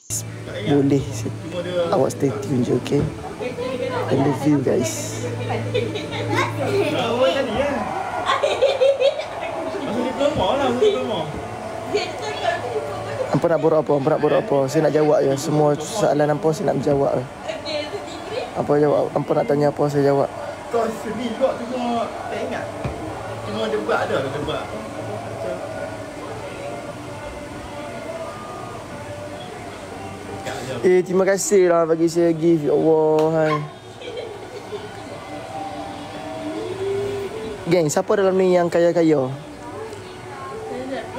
Boleh awak stay tune je, okay? I love you guys. Apa nak borak apa? Apa nak borak apa? Saya nak jawab je. Semua soalan apa saya nak menjawab je. Apa jawab? Apa nak tanya apa saya jawab. Kau sedih juga cuma tak ingat. Cuma debat ada debat. Terima kasih lah bagi saya gift. Ya Allah, hai. Geng, siapa dalam ni yang kaya-kaya?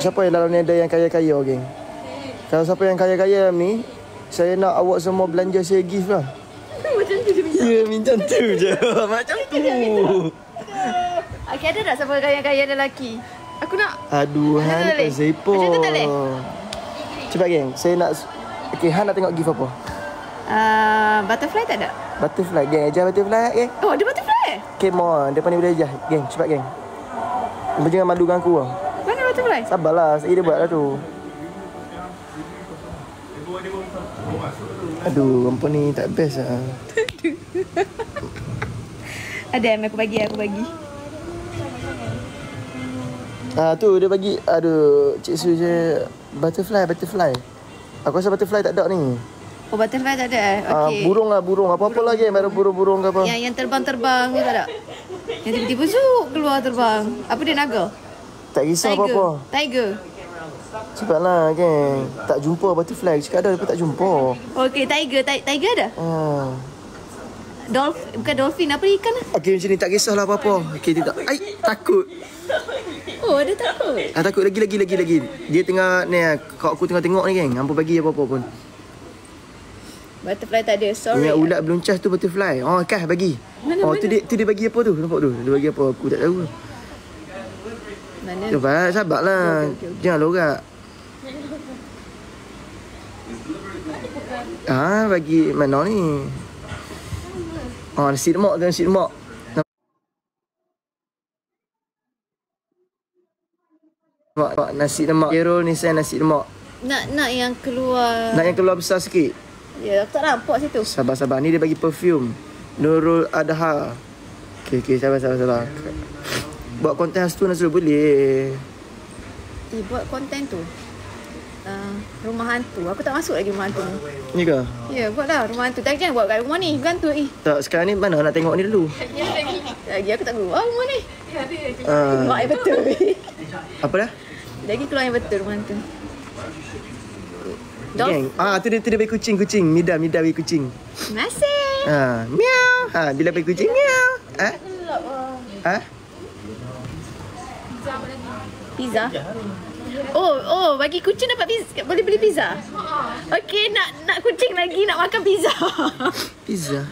Siapa yang dalam ni ada yang kaya-kaya, geng? Kalau siapa yang kaya-kaya ni, saya nak awak semua belanja saya gift lah. Macam tu je minta. Ya, macam tu je. Macam tu. Okay, ada tak siapa kaya-kaya lelaki? Aku nak. Aduh, Han tak sepo. Macam tu tak boleh? Cepat, geng. Saya nak... Okay, Han nak tengok gift apa? Butterfly tak ada? Butterfly, geng. Ajar butterfly, geng. Oh, ada butterfly? Okay, mohon. Depan ni boleh ajar. Geng, cepat, geng. Jangan malukan aku lah. Mana butterfly? Sabarlah, saya dia buat lah tu. Aduh, rumput ni tak best lah. Ada, aku bagi. Tu dia bagi. Aduh, Cik Su je. Butterfly. Aku rasa butterfly tak ada ni. Oh, butterfly tak ada? Okay. Burung lah, burung. Apa-apa lagi yang baru burung-burung ke apa? Yang terbang-terbang tu tak ada? Yang tiba-tiba zuk keluar terbang. Apa dia, naga? Tak kisah apa-apa. Tiger. Cepatlah, geng. Tak jumpa butterfly. Cakap ada, tapi tak jumpa. Okay, tiger. Tiger ada? Bukan dolphin. Apa ikan lah? Okay, macam ni. Tak kisahlah apa-apa. Okay, tidak. Takut. Oh, ada takut? Takut lagi. Dia tengah ni, aku tengah tengok ni, geng. Hampa bagi apa-apa pun. Butterfly tak ada. Sorry. Yang ulat beluncas tu butterfly. Oh, Kah bagi. Mana? Tu dia bagi apa tu? Nampak tu? Dia bagi apa? Aku tak tahu. Mana? Cepat, sabarlah. Okay. Jangan lorak. Bagi mana ni? Nasi lemak. Nasi lemak. Hero ni saya nasi lemak. Nak yang keluar. Nak yang keluar besar sikit. Ya, aku tak nampak situ. Sabar. Ni dia bagi perfume. Nurul Adha. Okay, sabar. Buat konten tu Nazrul boleh. Buat konten tu. Rumah hantu. Aku tak masuk lagi rumah hantu. Ni ke? Ya, buatlah rumah hantu. Tak jangan buat kat rumah ni. Gantung ni. Tak, sekarang ni mana nak tengok ni dulu. Lagi aku tak keluar rumah ni. Mak yang betul. Apa dah? Lagi keluar yang betul rumah hantu. Geng. Tu dia bagi kucing. Mida bagi kucing. Masih. Miau. Bila bagi kucing miau. Pizza. Oh, bagi kucing dapat pizza. Boleh beli pizza. Okey, nak kucing lagi nak makan pizza. Pizza.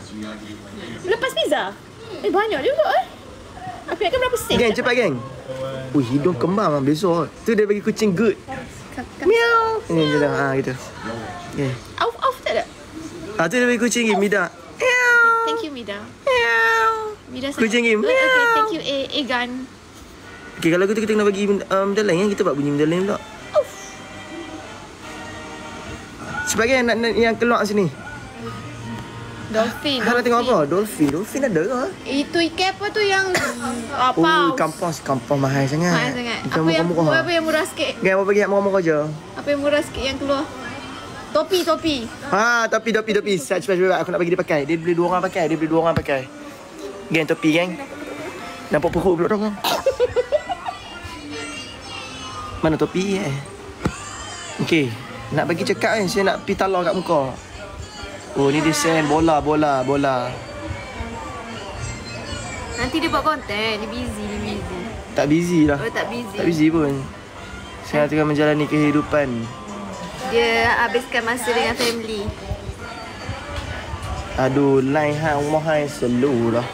Lepas pizza. Banyak juga Aku ingatkan berapa sen. Geng, cepat geng. Hidung kembang besok. Tu dia bagi kucing good. Miau. Ini je dah. Gitu. Okay. Auf tak ada? Tu dia bagi kucing ni, Mida. Thank you, Mida. Mida Kucing ni. Okay, thank you, Egan. Okay, kalau kita nak bagi benda lain, kita buat bunyi benda lain pula. Cepat geng, nak yang keluar sini. Dolphin. Nak tengok apa? Dolphin ada ke? Itu ikan apa tu yang apa? Kampung mahal sangat. Apa yang murah sikit? Geng, apa bagi yang murah-murah je? Apa yang murah sikit yang keluar? Topi. Topi. Cepat. Aku nak bagi dia pakai. Dia boleh dua orang pakai. Geng, topi geng. Nampak perut pula dah. Mana topi Okey, nak bagi cakap kan, saya nak pergi talar kat muka. Oh, ni desain bola. Nanti dia buat konten, dia busy. Tak busy lah. Oh, tak busy. Tak busy pun. Saya tengah menjalani kehidupan. Dia habiskan masa dengan family. Aduh, line rumah slow lah.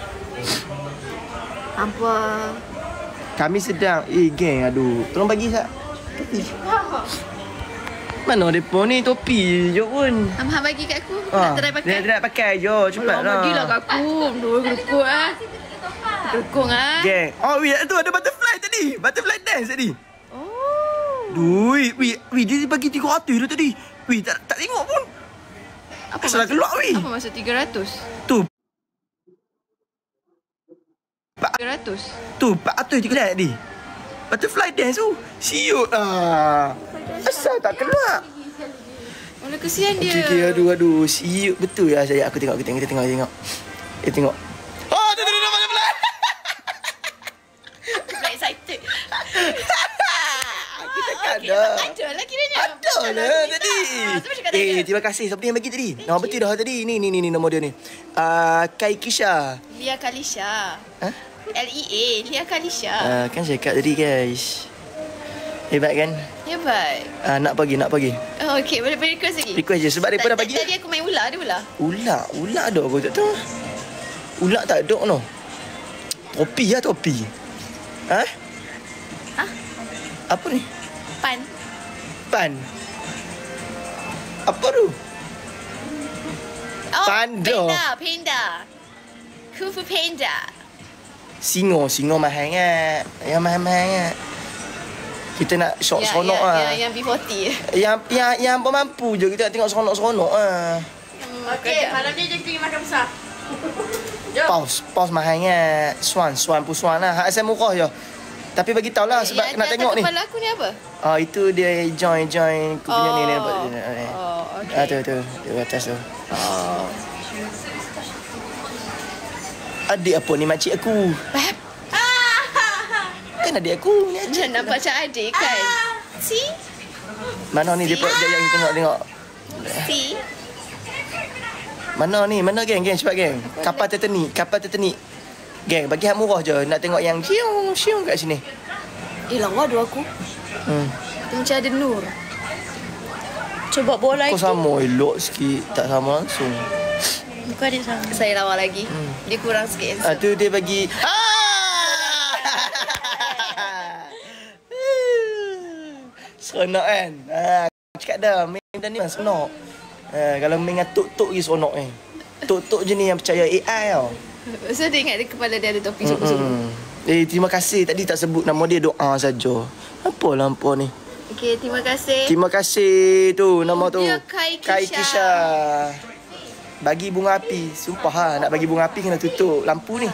Apa? Kami sedang geng, aduh. Tolong bagi sat topi. Mana depa ni topi je pun. Amha bagi kat aku. Nak try pakai. Dia nak pakai je, cepatlah. Bagilah kat aku. Gerukut Gerukung Geng. Tu ada butterfly tadi. Butterfly dance tadi. Oh. Duit. Dia bagi 300 dah tadi. Wih, tak tengok pun. Apa Salah keluar, wih. Apa maksud 300? Tu. 300. Tu, 400 je kelihatan tadi. Butterfly dance tu. Siut lah. Asal tak keluar? Mana kesian dia. Okay, aduh. Siut betul lah saya. Aku tengok. Kita tengok. Tengok. Oh, tu butterfly. Aku excited. Kita kan Okay, dah. ada lah kiranya. Ada lah tadi. Siapa cakap tak ada? Terima kasih. Siapa yang bagi tadi? Nama betul dah tadi. Ni nombor dia ni. Kai Kisha. Lia Kalisha. Ha? Lea, Lia Kalisha. Kan saya cakap tadi guys. Hebat kan? Hebat. Nak bagi. Oh, okay, boleh request lagi? Request je sebab dia dah bagi. Tadi aku main ular, ada ular. Ular ada aku tak tahu. Ular tak ada no. Topi. Ha? Apa ni? Pan. Apa tu? Oh, Panda. Panda. Kung Fu Panda. Singo mahal kan? Yang mahal kan? Kita nak seronok lah. Yang B40. Yang bermampu je kita nak tengok seronok lah. Okey, malam ni kita pergi makan besar. Paus mahal kan? Swan pun swan lah. Hak asal murah je. Tapi bagi tahu lah sebab nak tengok ni. Yang kepala aku ni apa? Itu dia join aku punya ni nampak. Oh, okey. Tu. Di atas tu. Oh. Adik apa ni makcik aku? Kan adik aku ni aja. Macam nampak macam adik kan? See? Mana ni dia yang tengok. See? Mana geng cepat geng. Kapal Titanic. Geng bagi hak murah je. Nak tengok yang siung kat sini. Lawa dua aku. Macam ada nur. Cuba bola Kau sama elok sikit. Tak sama langsung. Bukan dia sama. Saya lawa lagi. Dia kurang sikit. Tu dia bagi. Seronok kan? Cakap dah main dan ni memang seronok. Kalau main dengan tok-tok je seronok ni. Tok-tok je ni yang percaya AI tau. So dia ingat dia kepala dia ada topi suku-suku. Terima kasih. Tadi tak sebut nama dia, doa saja. Apa lampu ni? Okey, terima kasih. Terima kasih tu nama tu. Dia Kai Kisha. Bagi bunga api. Sumpah lah, nak bagi bunga api kena tutup lampu ni.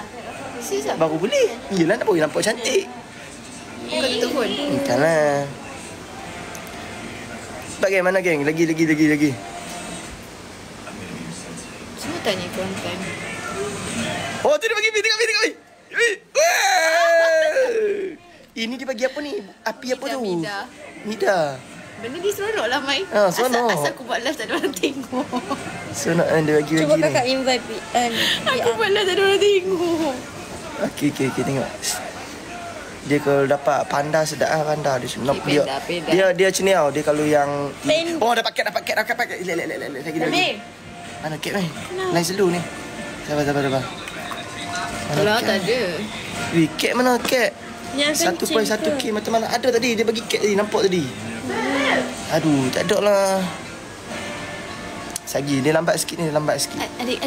Serius ah? Baru boleh. Yelah nak bagi lampu cantik. Kau tutup pun. Bukanlah. Sebab geng mana geng? Lagi. Semua tanya konten. Oh tu dia bagi api. Tengok api. Ini dia bagi apa ni? Api apa tu? Mida. Benda ni seronok lah Mai. Seronok. Asal aku buat live tak ada orang tengok. Seronok kan dia bagi Cuba ni. kakak invite Aku buat live tak ada orang tengok. Okey tengok. Dia kalau dapat panda sedap lah panda dia. Okay, panda. Dia macam ni tau. Dia kalau yang Panda. Oh dapat cat. Lagi. Mana cat ni? Lain selu ni. Sabar. Kalau tak ada. Wih, cat mana cat? Yang 1.1K macam mana? Ada tadi, dia bagi cat tadi, nampak tadi. Aduh, tak ada lah. Sagi, dia lambat sikit ni, Adik.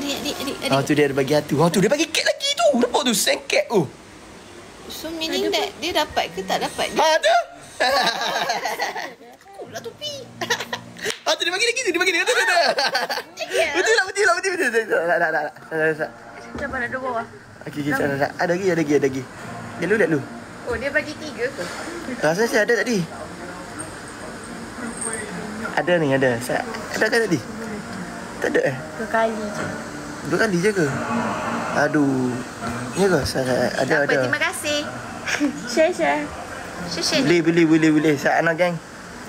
Tu dia ada bagi hatu. Tu dia bagi cat lagi tu. Nampak tu, send cat tu. So meaning that dia dapat ke tak dapat? Ada. Aku pula topi. Tu dia bagi lagi tu, Betul. Betul lah. Tak. Cuba nak dua bawah. Okey, tak. Ada lagi. Dia lu. Oh, dia bagi 3 ke? Rasa saya ada tadi. Ada. Ada kan tadi? Tak ada 2 kali je. 2 kali je ke? Aduh. Ni ke? Ada. Terima kasih. Share. Boleh. Saya anak geng.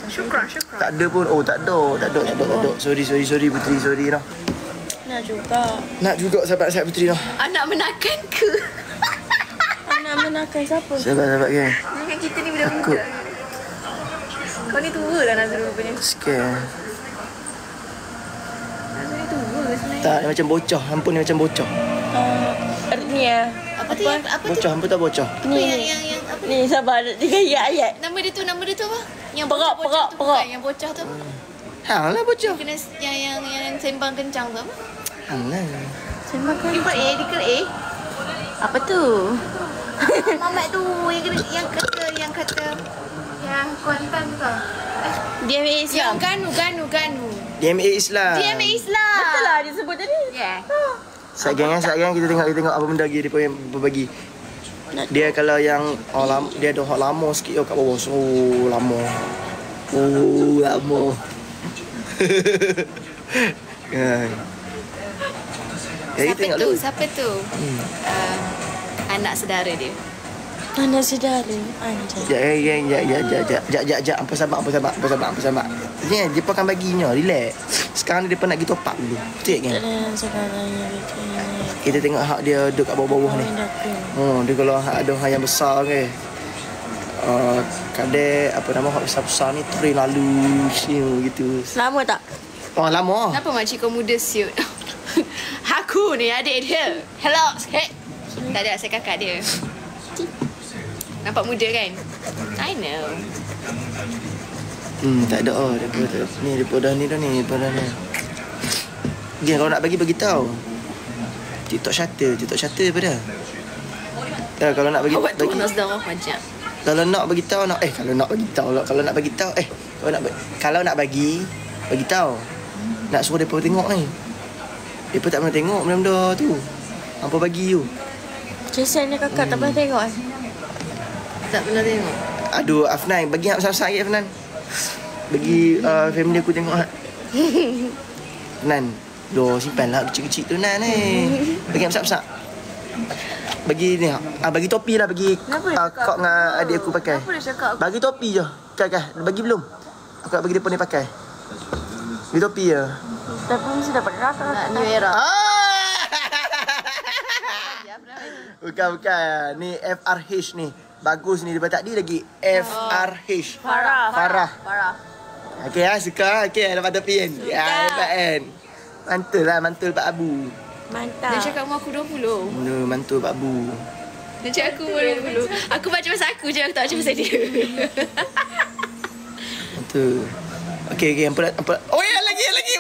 Syukran. Tak ada pun. Oh, tak ada. Sorry Putri, sorry noh. Nak juga sahabat Putri noh. Anak menakan ke? Anak menakan siapa? Sahabat geng. Dengan kita ni budak-budak. Kau ni tua lah Nazrul rupanya. Scare. Nazrul ni tua ke sebenarnya? Tak, dia macam bocah. Hampun ni macam bocah. Ni ya. Apa tu? Bocah, hampun tak bocah. Yang apa? Ni sabar dia ayat. Nama dia tu apa? Yang Perak. tu bukan, yang bocah tu apa? Hang lah bocah. Kena yang sembang kencang tu apa? Hang lah. Sembang kan. Dia buat A, dia kena A. Apa tu? Mamat tu yang kata Yang Kuantan tu tau. DMA Islam. Yang Ganu. DMA Islam. DMA Islam. Betul lah dia sebut tadi. Yeah. Sat gang kita tengok apa benda lagi dia pun berbagi. Dia kalau yang dia ada hak lama sikit kat bawah. Oh, lama. Ya, Siapa tu? Siapa tu? Anak saudara dia. Anak saudara. Sekejap. Apa sabar. Ni dia akan baginya, relax. Sekarang dia nak pergi top up dulu. Betul kan? Kita tengok hak dia duduk kat bawah-bawah ni. Dia kalau hak ada hak yang besar ke. Kadang apa nama hak besar-besar ni train lalu gitu. Lama tak? Oh, lama. Kenapa makcik kau muda siut? Aku ni adik dia. Hello, sikit. Tak ada, saya kakak dia. Nampak muda kan? I know. Tak ada daripada ni. Dia kalau nak bagi tahu. TikTok shutter pada. Kalau nak bagi Awak tu nak sedang macam. Kalau nak bagi tahu kalau nak bagi tahu. Nak suruh depa tengok ni. Depa tak pernah tengok benda-benda tu. Apa bagi tu? Kesiannya kakak tak pernah tengok kan? Tak pernah tengok. Aduh, Afnan, bagi hak besar-besar lagi Afnan. Bagi family aku tengok hak. Nan, simpanlah kecil-kecil tu Nan ni. Bagi hak besar-besar. Bagi ni bagi topi lah bagi kak dengan adik aku pakai. Kenapa dia cakap? Bagi topi je. Kan. Bagi belum? Aku nak bagi depa ni pakai. Bagi topi je. Tapi mesti dapat kakak. Nak new era. Bukan. Ni FRH ni. Bagus ni daripada tadi lagi. FRH. Farah. Okey suka. Okey dapat topi kan. Ya, dapat kan. Mantul Pak Abu. Mantap. Dia cakap umur aku 20. Mantul Pak Abu. Dia cakap aku umur 20. Aku baca pasal aku je, aku tak baca pasal dia. Mantul. Okey. Apa? Oh ya lagi. Betul.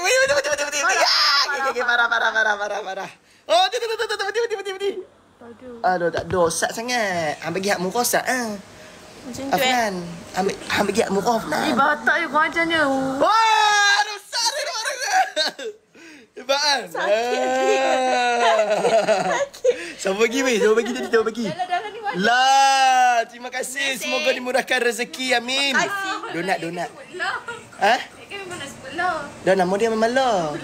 Okey, parah. Oh, betul. Aduh, tak dosak sangat. Bagi hak murah sat Macam tu Afnan. Bagi hak murah Afnan. Batak je kau macam ni. Wah, dosak ni orang. Hebat. Sakit. Siapa bagi weh? Siapa bagi? Lah, terima kasih. Semoga dimurahkan rezeki. Amin. Donat. Dah nama dia memang lah.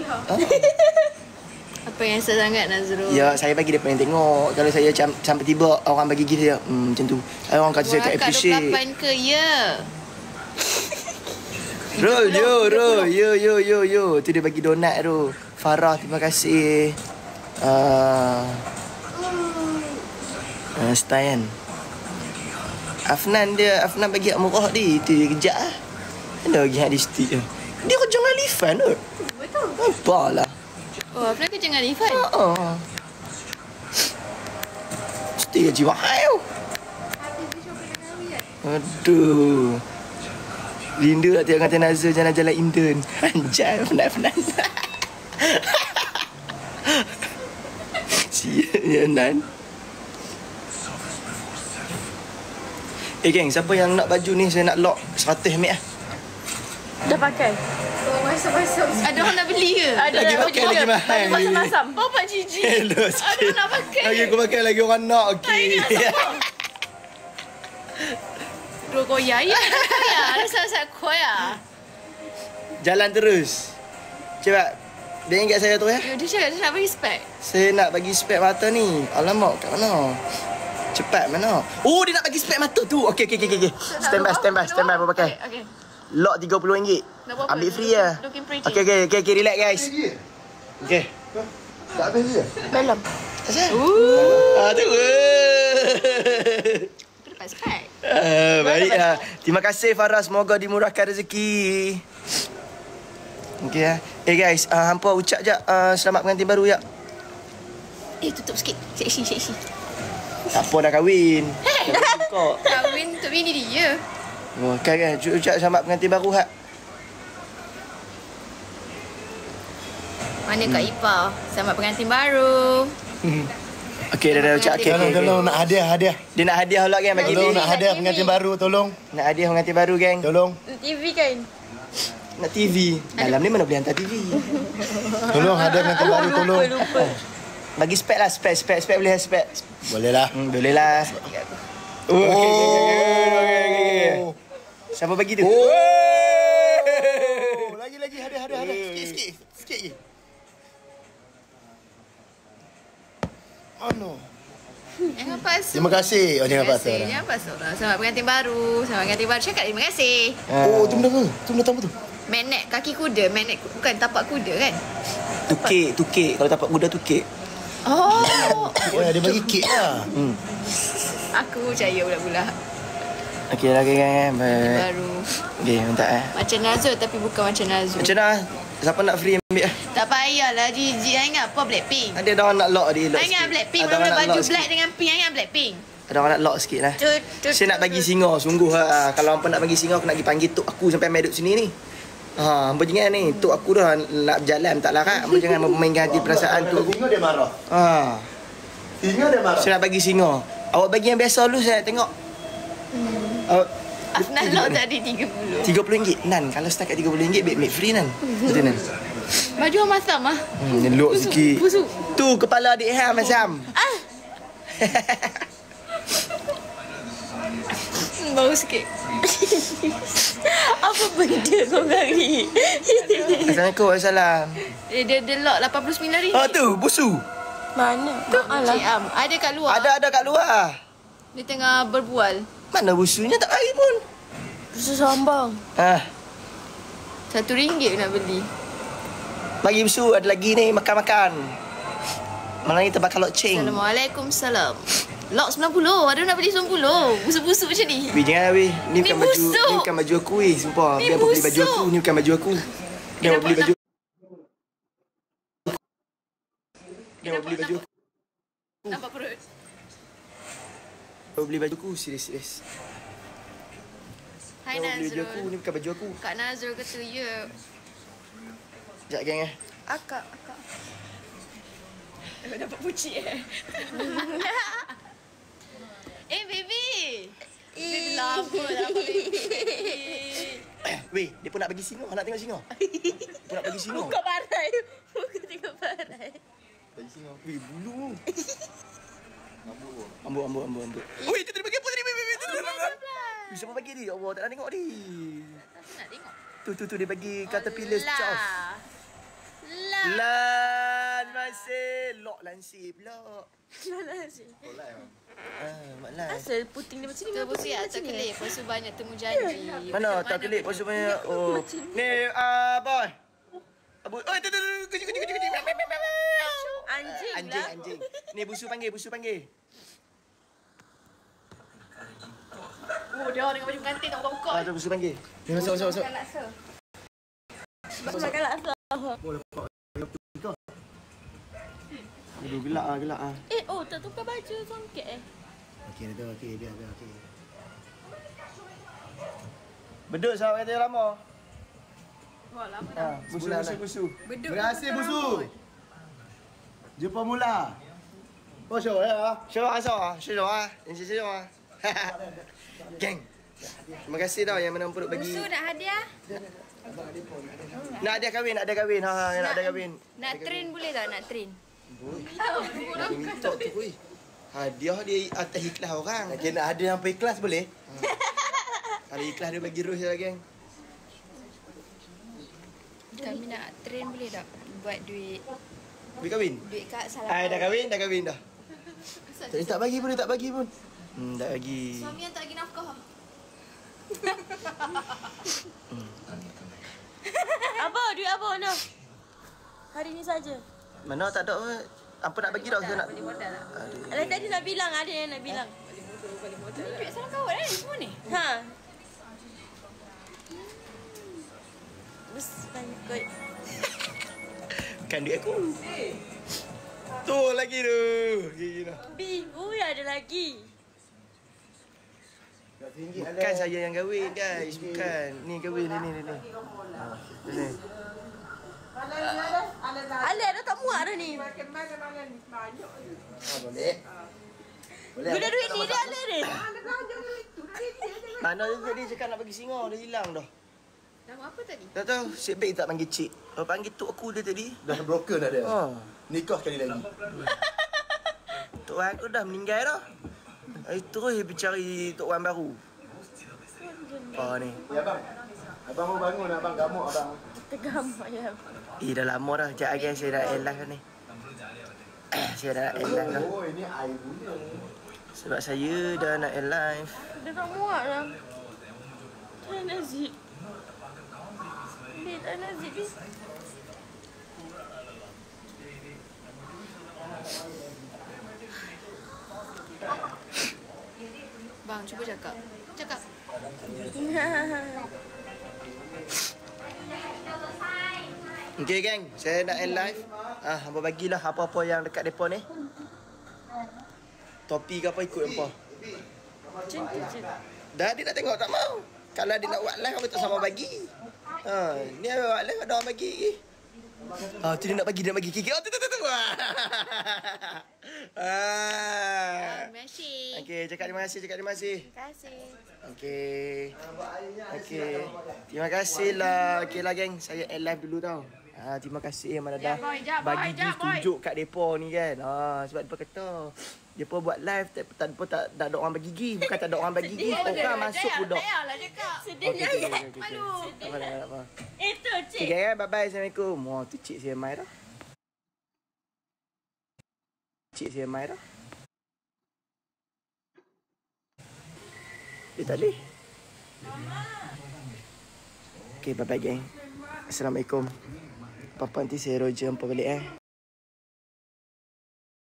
Apa yang saya sangat Nazrul? Ya, saya bagi dia pengen tengok. Kalau saya sampai tiba orang bagi gift saya, macam tu. Orang kata saya tak appreciate. Wah, kat 28 ke? Ya. Yo. Tu dia bagi donat tu. Farah, terima kasih. Style kan. Afnan bagi hak murah dia. Itu dia kejap lah. Ada bagi hak di stick je. Dia kerja dengan Lifan tu. Betul. Apalah. Oh, apa kerja dengan Irfan? Mesti gaji mahal. Aduh. Linda nak tengok kata Nazul jalan-jalan intern. Anjay, penat. Siap, Nan. Geng, siapa yang nak baju ni? Saya nak lock 100 ambil lah. Dah pakai? Oh, masam-masam. Ada orang nak beli ke? Ada Lagi pakai lagi mahal. Masam-masam. Oh, Pak Cici. Hello Ada sikit. nak pakai. Lagi aku pakai lagi orang nak. Okey. Dua koyak. Ya, ada sangat koyak. Jalan terus. Cepat. Dia ingat saya tu ya. Dia cakap dia nak bagi spek. Saya nak bagi spek mata ni. Alamak, kat mana? Cepat mana? Oh, dia nak bagi spek mata tu. Okey. Stand by aku pakai. Okey. Lock RM30. Ambil free lah. Looking pretty. Okey, relax guys. Okey. Tak habis dia? Belum. Asal? Tu. Dia dapat spek. Baiklah. Terima kasih Farah. Semoga dimurahkan rezeki. Okey ya. Guys, hampa ucap je selamat pengantin baru ya. Tutup sikit. Seksi. Tak apa dah kahwin. Kahwin untuk bini dia. Oh, kan ucap selamat pengantin baru hak. Mana Kak Ipa? Selamat pengantin baru. Okey, dah ucap. Okey, Tolong nak hadiah. Dia nak hadiah pula kan bagi Tolong dia. nak hadiah pengantin baru, tolong. Nak hadiah pengantin baru geng. Tolong. TV kan? Nak TV. Dalam ni mana boleh hantar TV. Tolong hadiah pengantin baru, tolong. Lupa. Bagi spek lah, spek boleh spek. Boleh lah. Boleh lah. Okey. Siapa bagi tu? Lagi hadiah. Sikit lagi. Oh no. Jangan pasal. Terima kasih. Oh, jangan pasal. Jangan pasal lah. Selamat pengantin baru. Cakap terima kasih. Oh, tu benda apa? Tu benda apa tu? Magnet kaki kuda. Magnet bukan tapak kuda kan? Tukik. Kalau tapak kuda tukik. Oh. Ya, dia bagi kek lah. Aku percaya pula-pula. Okey lah geng. Baru. Okey, minta Macam Nazul tapi bukan macam Nazul. Macam mana? Siapa nak free ambil? Tak payahlah Gigi. Ingat apa Blackpink? Ada orang nak lock dia. Ingat Blackpink. Mana baju black dengan pink. Ingat Blackpink. Ada orang nak lock sikit lah. Saya nak bagi singa sungguh lah. Kalau hampa nak bagi singa, aku nak pergi panggil tok aku sampai ambil duduk sini ni. Hampa jangan ni. Tok aku dah nak berjalan tak larat. Hampa jangan memainkan hati perasaan tok aku. Singa dia marah. Singa dia marah. Saya nak bagi singa. Awak bagi yang biasa dulu saya nak tengok. Afnan lock tadi RM30. RM30. Nan, kalau setakat RM30 make free Nan. Betul Nan? Baju Ahmad Sam lah. Elok sikit. Busuk. Tu kepala adik Ham Azam. Bau sikit. Apa benda korang ni? Assalamualaikum. Waalaikumsalam. Dia lock RM89. Tu, busu. Mana? Alah. Ada kat luar. Ada kat luar. Dia tengah berbual. Mana busunya tak bagi pun. Busu sambang. RM1 nak beli. Bagi busu ada lagi ni makan-makan. Malam ni terbakar loceng. Assalamualaikum. Lock 90. Ada nak beli 90. Busuk-busuk macam ni. Weh jangan weh. Ni bukan baju, busuk. ni bukan baju aku weh. Sumpah. Ni Biar apa beli baju busuk. aku. Ni bukan baju aku. Dia mau beli baju. Dia mau beli baju aku. Nampak perut. Dia mau beli baju aku. Serius. Hai Dia mau beli baju aku. Nazrul. Ni bukan baju aku. Kak Nazrul kata ya. Sekejap geng Akak. Dapat pucik baby. Baby lama dah baby. Weh, dia pun nak bagi singa. Nak tengok singa. Dia pun nak bagi singa. Buka barai. Buka tengok barai. Bagi singa. Weh, bulu. Ambuk. Weh, tu bagi apa tadi? Weh, siapa bagi dia? Ya Allah, tak nak tengok dia. Nak tengok. Tu dia bagi caterpillar chow. Lah. Lan masih lock lansir pula. Mak Lan. Asal puting dia macam ni. Tu busi tak kelip. Lepas tu banyak temu janji. Mana tak kelip pasal banyak. Oh. Ni boy. Abu. Oh, tu. Kucing. Anjing lah. Anjing. Ni busu panggil. Oh, dia orang dengan baju pengantin tak buka-buka. Tu busu panggil. Ni masuk. Makan laksa. Aduh, gelak ah. Tak tukar baju songket Okey, biar. Beduk sahabat kata lama. Wah, lama dah. Busu. Beduk. Terima kasih, Busu. Jumpa mula. Oh, show ya. Syurah. Geng. Terima kasih tau yang mana perut bagi. Busu nak hadiah? Nak ada kahwin. Nak ada kahwin. Nak train boleh tak? Nak train? Nak minta tu weh. Hadiah dia atas ikhlas orang. Okey, nak ada yang ikhlas boleh? Kalau ikhlas dia bagi terus lah geng. Kami nak train boleh tak? Buat duit. Duit kahwin? Duit kat salah. Dah kahwin dah. Tak bagi pun. Tak bagi. Suami yang tak bagi nafkah. Apa? Duit apa mana? Hari ni saja. Mana tak ada apa nak bagi dah. Nak Boleh modal tak? Alah tadi nak bilang. Ada yang nak bilang. Ni duit salah kawan semua ni. Bus bangkut. Kan duit aku. Tu lagi tu. Gila. Ui, ada lagi. Bukan saya yang kahwin guys. Bukan. Ni kahwin ni. Alah, dah tak muak dah ni. Ah, boleh. Boleh. Guna duit ni dia ada ni. Mana dia cakap nak bagi singa, dah hilang dah. Nama apa tadi? Tak tahu, si baik tak panggil cik. Kalau panggil tok aku dia tadi. Dah broken dah dia. Ha. Nikah sekali lagi. Tok Wan aku dah meninggal dah. Terus dia pergi cari tok Wan baru. Apa ni? Ya abang. Abang mau bangun abang, gamuk abang. Tergamuk ya. Dah lama dah. Sekejap lagi saya dah end live ni. Saya dah end live dah. Oh, ini air gula. Sebab saya dah nak end live. Dia nak muak dah. Tak nak zip. Dia tak nak zip ni. Bang, cuba cakap. Cakap. Okay geng, saya nak end live. Hampa bagilah apa-apa yang dekat depa ni. Topi ke apa ikut hampa. Macam tu je. Dah dia nak tengok tak mau. Kalau dia nak buat live apa tak sama bagi. Ni apa buat live ada orang bagi. Tu dia nak bagi kiki. Tu. Terima kasih. Okey, cakap terima kasih. Terima kasih. Okey. Terima kasihlah. Okeylah geng, saya end live dulu tau. Terima kasih yang mana dah bagi gift tunjuk kat depa ni kan. Sebab depa kata depa buat live tak ada orang bagi gift, bukan tak ada orang bagi gift, orang masuk budak. Payahlah cakap. Sedih Okey, je. malu. Apa. Itu cik. Okay, bye-bye. Assalamualaikum. Tu cik saya mai dah. Cik saya mai dah. Dia tak boleh. Okay, bye-bye geng. Assalamualaikum. Apa nanti saya roja hampa balik